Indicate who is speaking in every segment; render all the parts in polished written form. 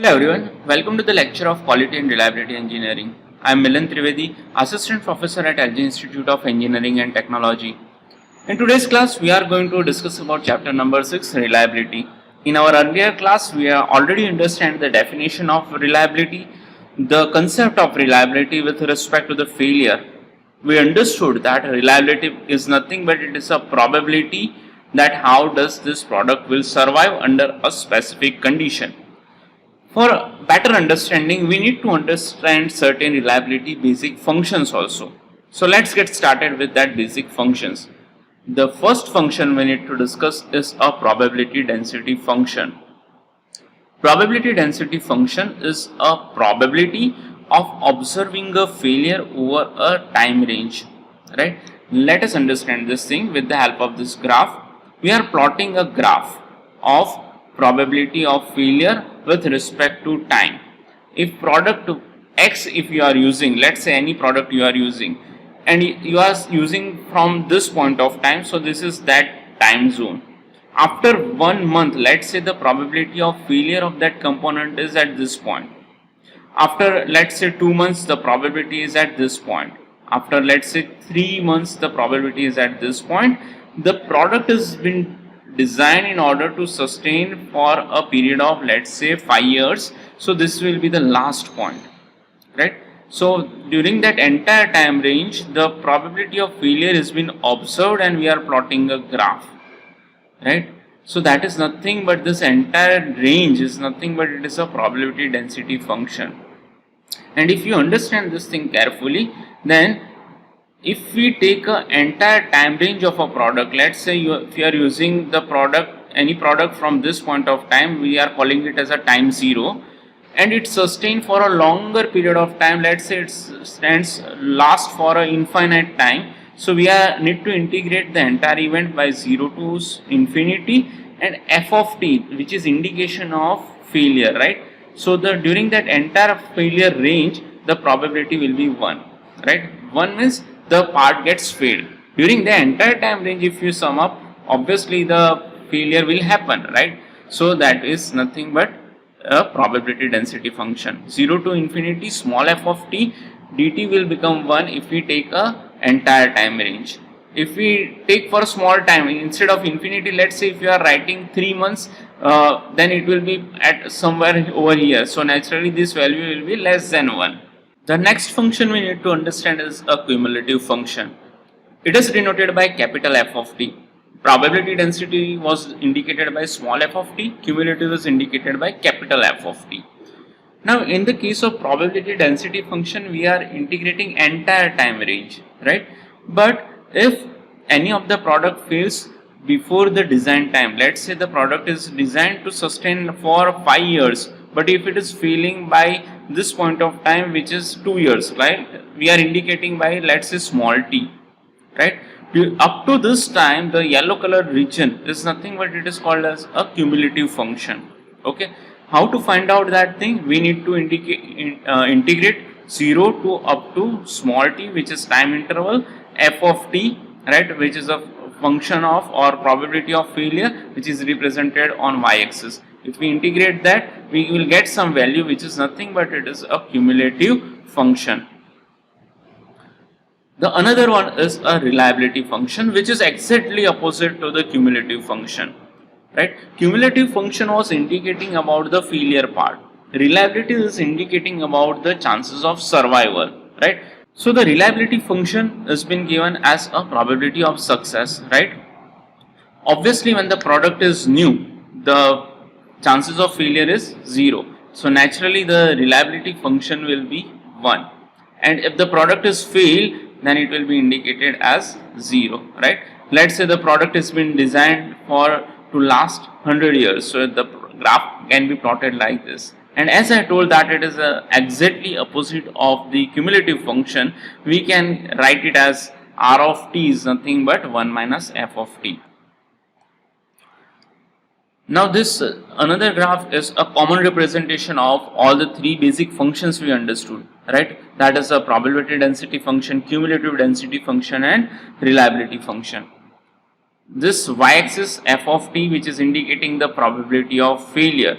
Speaker 1: Hello everyone, welcome to the lecture of Quality and Reliability Engineering. I am Milan Trivedi, Assistant Professor at LJIET Institute of Engineering and Technology. In today's class, we are going to discuss about chapter number 6, Reliability. In our earlier class, we have already understand the definition of reliability, the concept of reliability with respect to the failure. We understood that reliability is nothing but it is a probability that how does this product will survive under a specific condition. For better understanding, we need to understand certain reliability basic functions also. So let's get started with that basic functions. The first function we need to discuss is a probability density function. Probability density function is a probability of observing a failure over a time range, right? Let us understand this thing with the help of this graph. We are plotting a graph of probability of failure with respect to time. If product X, if you are using, let's say any product you are using, and you are using from this point of time, so this is that time zone. After 1 month, let's say the probability of failure of that component is at this point. After let's say 2 months, the probability is at this point. After let's say 3 months, the probability is at this point. The product has been designed in order to sustain for a period of let's say 5 years. So this will be the last point, right? So during that entire time range, the probability of failure has been observed and we are plotting a graph, right? So that is nothing but this entire range is nothing but it is a probability density function. And if you understand this thing carefully, then if we take an entire time range of a product, let's say if you are using the product, any product from this point of time, we are calling it as a time zero, and it sustained for a longer period of time, let's say it last for an infinite time. So we need to integrate the entire event by 0 to infinity and f of t, which is indication of failure, right? So during that entire failure range, the probability will be 1, right? 1 means the part gets failed. During the entire time range, if you sum up, obviously the failure will happen, right? So that is nothing but a probability density function. 0 to infinity, small f of t, dt will become 1 if we take a entire time range. If we take for small time, instead of infinity, let's say if you are writing 3 months, then it will be at somewhere over here. So naturally this value will be less than 1. The next function we need to understand is a cumulative function. It is denoted by capital F of t. Probability density was indicated by small f of t, cumulative is indicated by capital F of t. Now in the case of probability density function, we are integrating entire time range, right? But if any of the product fails before the design time, let's say the product is designed to sustain for 5 years, but if it is failing by this point of time, which is 2 years, right? We are indicating by let's say small t, right? Up to this time, the yellow colored region is nothing but it is called as a cumulative function. Okay, how to find out that thing? We need to integrate 0 to up to small t, which is time interval, f of t, right, which is a function of or probability of failure, which is represented on y-axis. If we integrate that, we will get some value which is nothing but it is a cumulative function. The another one is a reliability function, which is exactly opposite to the cumulative function, right? Cumulative function was indicating about the failure part. Reliability is indicating about the chances of survival, right? So the reliability function has been given as a probability of success, right? Obviously when the product is new, the chances of failure is 0. So naturally the reliability function will be 1. And if the product is failed, then it will be indicated as 0, right? Let's say the product has been designed to last 100 years. So the graph can be plotted like this. And as I told that it is exactly opposite of the cumulative function, we can write it as r of t is nothing but 1 minus f of t. Now this another graph is a common representation of all the 3 basic functions we understood, right? That is a probability density function, cumulative density function and reliability function. This y-axis f of t, which is indicating the probability of failure,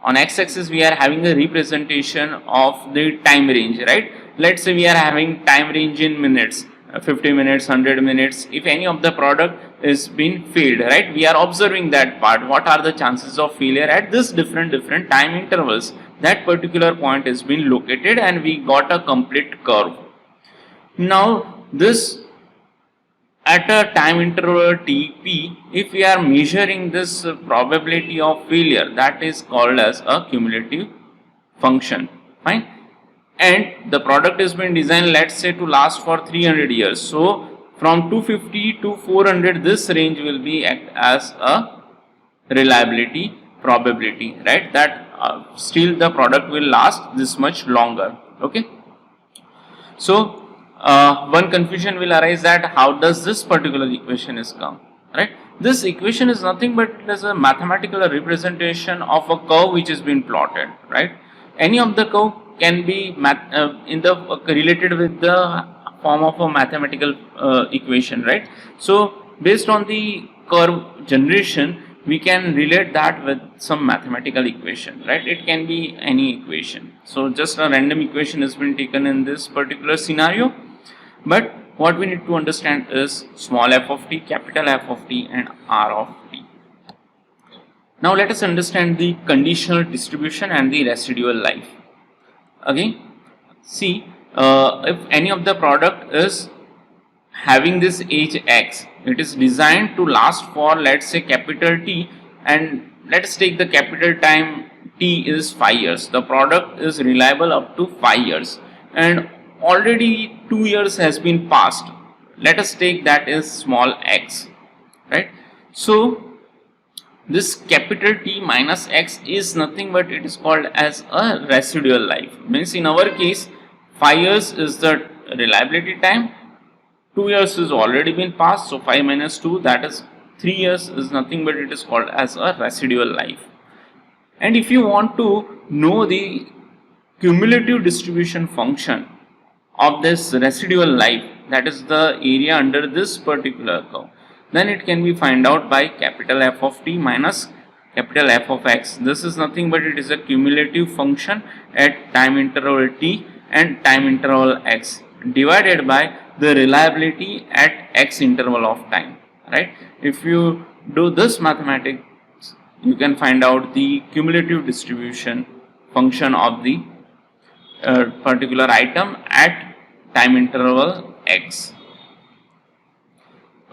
Speaker 1: On x-axis we are having a representation of the time range, right? Let's say we are having time range in minutes, 50 minutes, 100 minutes. If any of the product is been failed, right, we are observing that part. What are the chances of failure at this different time intervals? That particular point has been located and we got a complete curve. Now this at a time interval Tp, if we are measuring this probability of failure, that is called as a cumulative function. Fine. And the product has been designed, let's say, to last for 300 years. So from 250 to 400, this range will be act as a reliability probability, right? That still the product will last this much longer. Okay. So one confusion will arise that how does this particular equation is come, right? This equation is nothing but it is a mathematical representation of a curve which has been plotted, right? Any of the curve can be related with the form of a mathematical equation, right? So based on the curve generation, we can relate that with some mathematical equation, right? It can be any equation. So just a random equation has been taken in this particular scenario. But what we need to understand is small f of t, capital F of t and R of t. Now let us understand the conditional distribution and the residual life. Again, see, if any of the product is having this age x, it is designed to last for, let's say, capital T, and let's take the capital time t is 5 years. The product is reliable up to 5 years and already 2 years has been passed. Let us take that is small x, right? So this capital T minus x is nothing but it is called as a residual life. Means in our case 5 years is the reliability time, 2 years is already been passed, so 5 minus 2, that is 3 years, is nothing but it is called as a residual life. And if you want to know the cumulative distribution function of this residual life, that is the area under this particular curve, then it can be find out by capital F of t minus capital F of x. This is nothing but it is a cumulative function at time interval t and time interval x divided by the reliability at x interval of time, right? If you do this mathematics, you can find out the cumulative distribution function of the particular item at time interval x.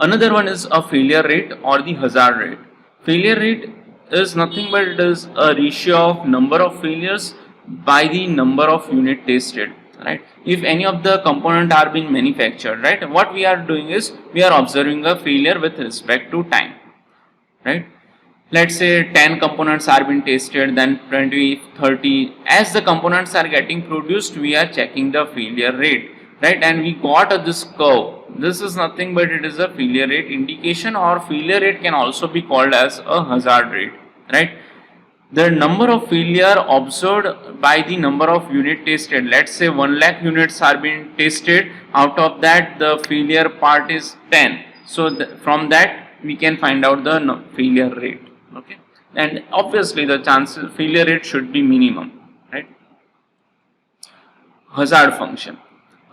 Speaker 1: Another one is a failure rate or the hazard rate. Failure rate is nothing but it is a ratio of number of failures by the number of unit tested, right? If any of the component are being manufactured, right, what we are doing is we are observing a failure with respect to time, right? Let's say 10 components are being tested, then 20, 30. As the components are getting produced, we are checking the failure rate, right? And we got this curve. This is nothing but it is a failure rate indication, or failure rate can also be called as a hazard rate, right? The number of failure observed by the number of unit tested. Let's say 1 lakh units are being tested. Out of that, the failure part is 10. So from that we can find out the failure rate. Okay, and obviously the failure rate should be minimum, right? Hazard function.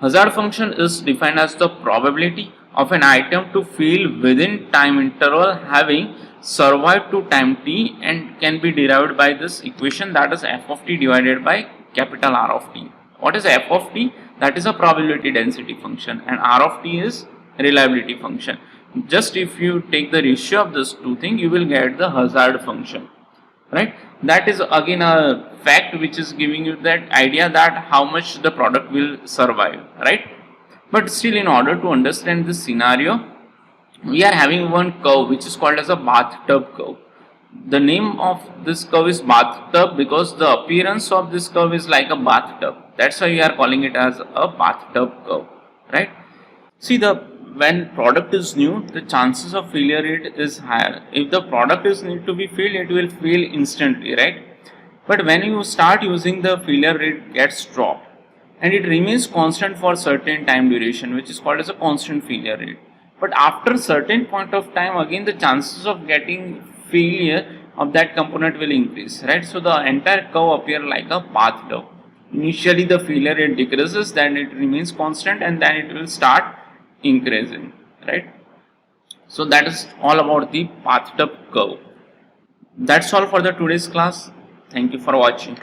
Speaker 1: Hazard function is defined as the probability of an item to fail within time interval having survived to time t, and can be derived by this equation, that is f of t divided by capital R of t. What is f of t? That is a probability density function, and R of t is reliability function. Just if you take the ratio of these two things, you will get the hazard function, right? That is again a fact which is giving you that idea that how much the product will survive, right? But still, in order to understand this scenario, we are having one curve which is called as a bathtub curve. The name of this curve is bathtub because the appearance of this curve is like a bathtub. That's why we are calling it as a bathtub curve, right? See, when product is new, the chances of failure rate is higher. If the product is need to be failed, it will fail instantly, right? But when you start using, the failure rate gets dropped and it remains constant for certain time duration, which is called as a constant failure rate. But after certain point of time, again the chances of getting failure of that component will increase, right? So the entire curve appear like a path curve. Initially the failure rate decreases, then it remains constant, and then it will start increasing, right? So that is all about the bathtub curve. That's all for the today's class. Thank you for watching.